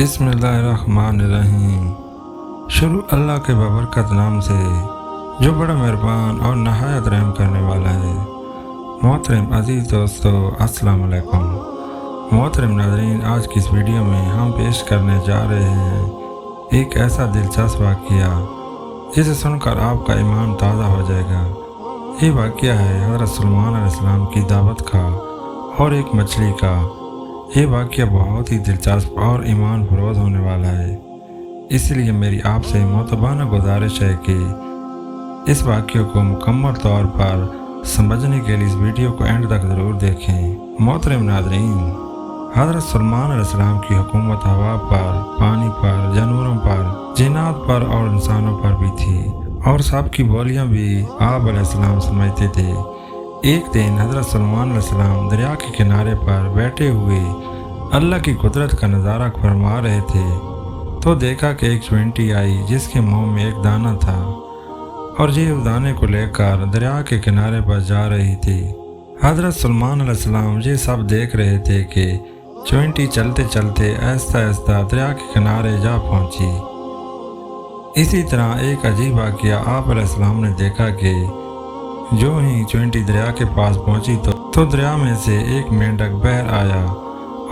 बिस्मिल्लाहिर्रहमानिर्रहीम। शुरू अल्लाह के बबरकत नाम से जो बड़ा मेहरबान और नहायत रहम करने वाला है। मोहतरम अजीज़ दोस्तों, अस्सलाम वालेकुम। मोहतरम नाज़रीन, आज की इस वीडियो में हम पेश करने जा रहे हैं एक ऐसा दिलचस्प वाक़या जिसे सुनकर आपका ईमान ताज़ा हो जाएगा। ये वाक़या है हज़रत सुलेमान अलैहिस्सलाम की दावत का और एक मछली का। ये वाक़या बहुत ही दिलचस्प और ईमान फरोज़ होने वाला है, इसलिए मेरी आपसे मोतबाना गुजारिश है कि इस वाक़ये को मुकम्मल तौर पर समझने के लिए इस वीडियो को एंड तक ज़रूर देखें। मोहतरम नाज़रीन, हज़रत सुलेमान अलैहिस्सलाम की हुकूमत हवा पर, पानी पर, जानवरों पर, जिन्नात पर और इंसानों पर भी थी, और सबकी बोलियां भी आप अलैहिस्सलाम समझते थे। एक दिन हज़रत सुलेमान अलैहिस्सलाम दरिया के किनारे पर बैठे हुए अल्लाह की कुदरत का नज़ारा फरमा रहे थे तो देखा कि एक चींटी आई जिसके मुंह में एक दाना था और ये उस दाने को लेकर दरिया के किनारे पर जा रही थी। हज़रत सुलेमान अलैहिस्सलाम ये सब देख रहे थे कि चींटी चलते चलते आहिस्ता आहिस्ता दरिया के किनारे जा पहुंची। इसी तरह एक अजीब वाक़या आप अलैहिस्सलाम ने देखा कि जो ही चींटी दरिया के पास पहुंची तो दरिया में से एक मेंढक बहर आया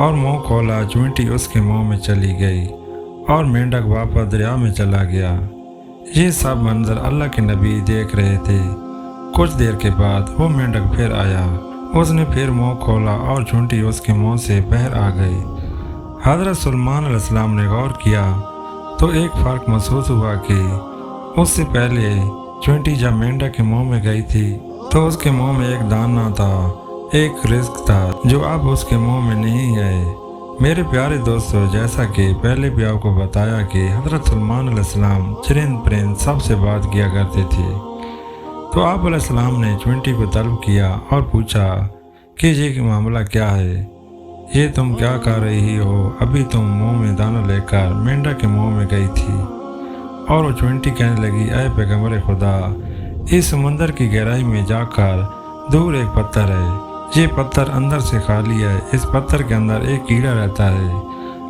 और मुंह खोला। चींटी उसके मुंह में चली गई और मेंढक वापस दरिया में चला गया। ये सब मंजर अल्लाह के नबी देख रहे थे। कुछ देर के बाद वो मेंढक फिर आया, उसने फिर मुंह खोला और चींटी उसके मुंह से बहर आ गई। हज़रत सुलेमान अलैहिस्सलाम ने गौर किया तो एक फ़र्क महसूस हुआ कि उससे पहले चींटी जब मेंढक के मुंह में गई थी तो उसके मुंह में एक दाना था, एक रिस्क था जो अब उसके मुंह में नहीं है। मेरे प्यारे दोस्तों, जैसा कि पहले भी आपको बताया कि हज़रत सुलेमान अलैहिस्सलाम चरिंद परिंद सबसे बात किया करते थे, तो आप अलैहिस्सलाम ने चींटी को तलब किया और पूछा कि ये मामला क्या है, ये तुम क्या कर रही हो? अभी तुम मुंह में दाना लेकर मेंढक के मुंह में गई थी। और वो चींटी कहने लगी, ऐ पैगंबर खुदा, इस समंदर की गहराई में जाकर दूर एक पत्थर है, ये पत्थर अंदर से खाली है, इस पत्थर के अंदर एक कीड़ा रहता है।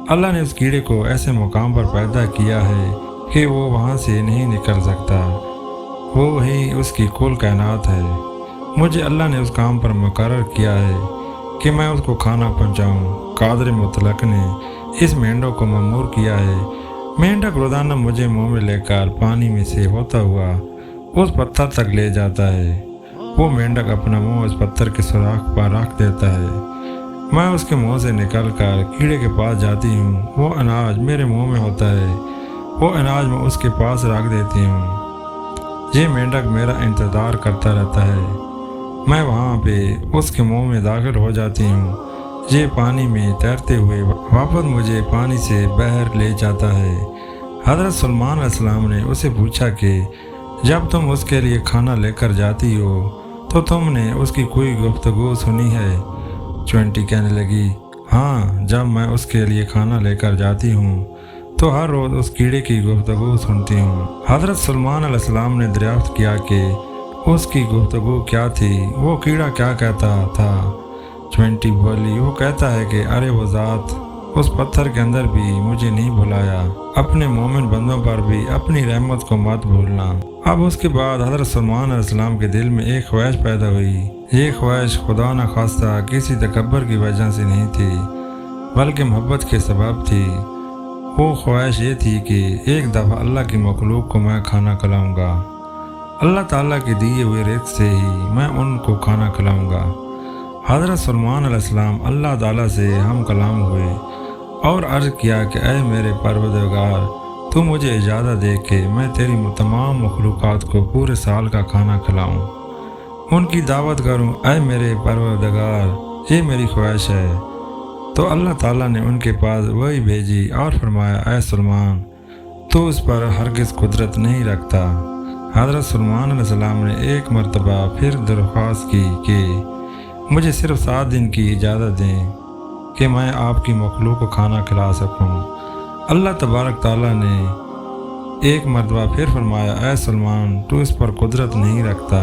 अल्लाह ने उस कीड़े को ऐसे मुकाम पर पैदा किया है कि वो वहाँ से नहीं निकल सकता, वो ही उसकी कुल कायनात है। मुझे अल्लाह ने उस काम पर मुकर्रर किया है कि मैं उसको खाना पहुँचाऊँ। कादर मुतलक ने इस मेंढक को ममूर किया है। मेंढक रोज़ाना मुझे मुंह में लेकर पानी में से होता हुआ उस पत्थर तक ले जाता है। वो मेंढक अपना मुंह उस पत्थर के सुराख पर रख देता है। मैं उसके मुंह से निकलकर कीड़े के पास जाती हूँ। वो अनाज मेरे मुंह में होता है, वो अनाज मैं उसके पास रख देती हूँ। ये मेंढक मेरा इंतज़ार करता रहता है। मैं वहाँ पे उसके मुंह में दाखिल हो जाती हूँ। ये पानी में तैरते हुए वापस मुझे पानी से बाहर ले जाता है। हज़रत सुलेमान अलैहिस्सलाम ने उसे पूछा कि जब तुम उसके लिए खाना लेकर जाती हो तो तुमने उसकी कोई गुफ्तगू सुनी है? चींटी कहने लगी, हाँ, जब मैं उसके लिए खाना लेकर जाती हूँ तो हर रोज़ उस कीड़े की गुफ्तगू सुनती हूँ। हज़रत सुलेमान अलैहिस्सलाम ने दरियाफ्त किया कि उसकी गुफ्तगू क्या थी, वो कीड़ा क्या कहता था। चींटी बोली, वो कहता है कि अरे वो ज़ात उस पत्थर के अंदर भी मुझे नहीं भुलाया, अपने मोमिन बंदों पर भी अपनी रहमत को मत भूलना। अब उसके बाद हज़रत सुलेमान अलैहिस्सलाम के दिल में एक ख्वाहिश पैदा हुई। ये ख्वाहिश खुदा न खास्ता किसी तकब्बर की वजह से नहीं थी, बल्कि मोहब्बत के सबब थी। वो ख्वाहिश ये थी कि एक दफ़ा अल्लाह की मखलूक को मैं खाना खिलाऊँगा। अल्लाह ताला के दिए हुए रिज़्क़ से ही मैं उनको खाना खिलाऊँगा। हज़रत सुलेमान अलैहिस्सलाम अल्लाह ताला से हम कलाम हुए और अर्ज़ किया कि ऐ मेरे परवरदिगार, तू मुझे इजाज़त दे कि मैं तेरी तमाम मखलूक़ात को पूरे साल का खाना खिलाऊँ, उनकी दावत करूँ। ऐ मेरे परवरदिगार, ये मेरी ख्वाहिश है। तो अल्लाह ताला ने उनके पास वही भेजी और फरमाया, ऐ सुलेमान, तू उस पर हरगिज़ कुदरत नहीं रखता। हज़रत सुलेमान अलैहिस्सलाम ने एक मरतबा फिर दरख्वास्त की कि मुझे सिर्फ 7 दिन की इजाज़त दें कि मैं आपकी मखलूक को खाना खिला सकूं। अल्लाह तबारक ताला ने एक मरतबा फिर फरमाया, ऐ सुलेमान, तू इस पर कुदरत नहीं रखता।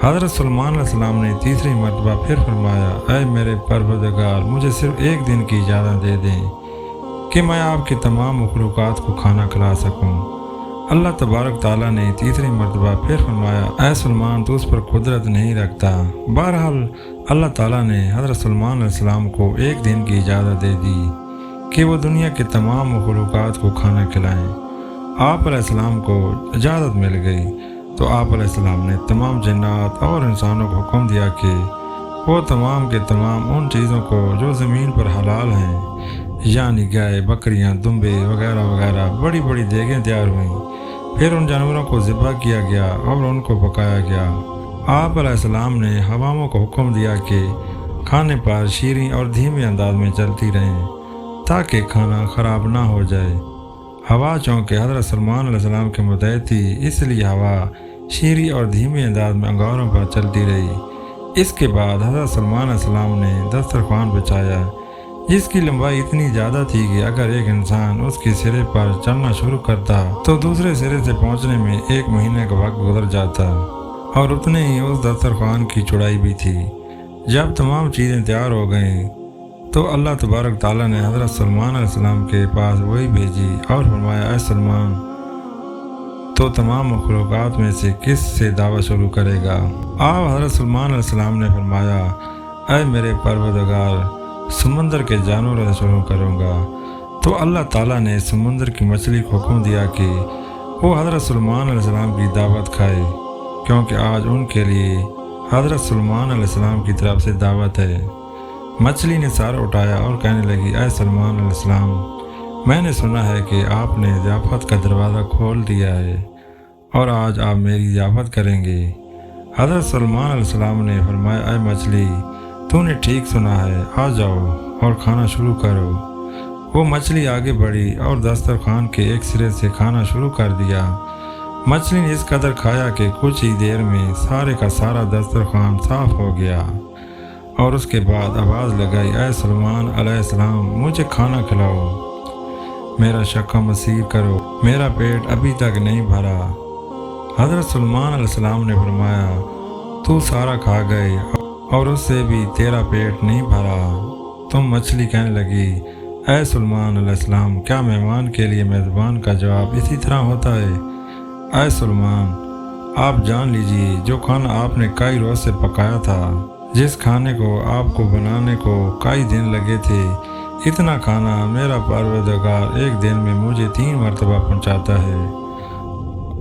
हज़रत सुलेमान अलैहिस्सलाम ने तीसरी मरतबा फिर फरमाया, ऐ मेरे परवरदिगार, मुझे सिर्फ 1 दिन की इजाज़त दे दें کہ میں آپ کی تمام مخلوقات کو کھانا کھلا سکوں۔ اللہ تبارک تعالیٰ نے تیسری مرتبہ پھر فرمایا، اے سلمان تو اس پر قدرت نہیں رکھتا۔ بہرحال اللہ تعالیٰ نے حضرت سلمان علیہ السلام کو ایک دن کی اجازت دے دی کہ وہ دنیا کے تمام مخلوقات کو کھانا کھلائیں۔ آپ علیہ السلام کو اجازت مل گئی تو آپ علیہ السلام نے تمام جنات اور انسانوں کو حکم دیا کہ وہ تمام کے تمام ان چیزوں کو جو زمین پر حلال ہیں، یعنی گائے، بکریاں، دمبے وغیرہ وغیرہ، بڑی بڑی دیگیں تیار ہوئیں۔ پھر ان جانوروں کو ذبح کیا گیا اور ان کو پکایا گیا۔ آپ علیہ السلام نے ہواموں کو حکم دیا کہ کھانے پر شیریں اور دھیمے انداز میں چلتی رہیں تاکہ کھانا خراب نہ ہو جائے۔ ہوا چونکہ حضرت سلمان علیہ السلام کے متحد تھی، اس لیے ہوا شیریں اور دھیمے انداز میں انگاروں پر چلتی رہی۔ اس کے بعد حضرت سلمان علیہ السلام نے دسترخوان بچھایا جس کی لمبائی اتنی زیادہ تھی کہ اگر ایک انسان اس کے سرے پر چلنا شروع کرتا تو دوسرے سرے سے پہنچنے میں 1 مہینے کا وقت گزر جاتا، اور اتنے ہی اس دسترخوان کی چوڑائی بھی تھی۔ جب تمام چیزیں تیار ہو گئیں تو اللہ تبارک تعالیٰ نے حضرت سلمان علیہ السلام کے پاس وہی بھیجی اور فرمایا، اے سلمان تو تمام مخلوقات میں سے کس سے دعوت شروع کرے گا؟ آپ حضرت سلمان علیہ السلام نے فرمایا، اے میرے پروردگار، سمندر کے جانوروں سے شروع کروں گا۔ تو اللہ تعالیٰ نے سمندر کی مچھلی کو حکم دیا کہ وہ حضرت سلمان علیہ السلام کی دعوت کھائے، کیونکہ آج ان کے لیے حضرت سلمان علیہ السلام کی طرف سے دعوت ہے۔ مچھلی نے سر اٹھایا اور کہنے لگی، اے سلمان علیہ السلام، میں نے سنا ہے کہ آپ نے ضیافت کا دروازہ کھول دیا ہے اور آج آپ میری ضیافت کریں گے۔ حضرت سلمان علیہ السلام نے فرمایا، اے مچھلی، تو نے ٹھیک سنا ہے، آ جاؤ اور کھانا شروع کرو۔ وہ مچھلی آگے بڑھی اور دسترخوان کے ایک سرے سے کھانا شروع کر دیا۔ مچھلی نے اس قدر کھایا کہ کچھ ہی دیر میں سارے کا سارا دسترخوان صاف ہو گیا، اور اس کے بعد آواز لگائی، اے سلمان علیہ السلام، مجھے کھانا کھلاؤ، میرا شقہ مسیر کرو، میرا پیٹ ابھی تک نہیں بھرا۔ حضرت سلمان علیہ السلام نے فرمایا، تو سارا کھا گئے اور اس سے بھی تیرا پیٹ نہیں بھرا۔ تم مچھلی کہنے لگی، اے سلمان علیہ السلام، کیا مہمان کے لیے میزبان کا جواب اسی طرح ہوتا ہے؟ اے سلمان، آپ جان لیجئے جو کھانا آپ نے کئی روز سے پکایا تھا، جس کھانے کو آپ کو بنانے کو کئی دن لگے تھے، اتنا کھانا میرا پروردگار ایک دن میں مجھے 3 مرتبہ پہنچاتا ہے،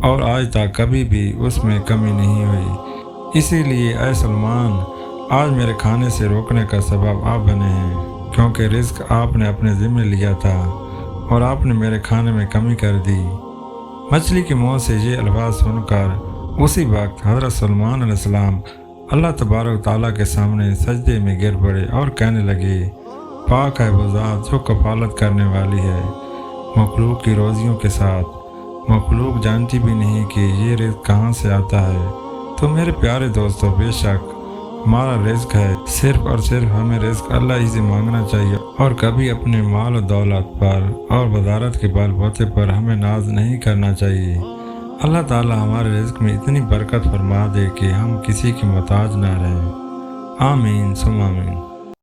اور آج تک کبھی بھی اس میں کمی نہیں ہوئی۔ اسی لیے اے سلمان، آج میرے کھانے سے روکنے کا سبب آپ بنے ہیں، کیونکہ رزق آپ نے اپنے ذمہ لیا تھا اور آپ نے میرے کھانے میں کمی کر دی۔ مچھلی کے منہ سے یہ الفاظ سن کر اسی وقت حضرت سلمان علیہ السلام اللہ تبارک تعالیٰ کے سامنے سجدے میں گر پڑے اور کہنے لگے، پاک ہے وہ ذات جو کفالت کرنے والی ہے مخلوق کی روزیوں کے ساتھ۔ مخلوق جانتی بھی نہیں کہ یہ رزق کہاں سے آتا ہے۔ تو میرے پیارے دوستو، بے شک ہمارا رزق ہے، صرف اور صرف ہمیں رزق اللہ ہی سے مانگنا چاہیے، اور کبھی اپنے مال و دولت پر اور وزارت کے بال بوتے پر ہمیں ناز نہیں کرنا چاہیے۔ اللہ تعالی ہمارے رزق میں اتنی برکت فرما دے کہ ہم کسی کے محتاج نہ رہیں۔ آمین ثم آمین۔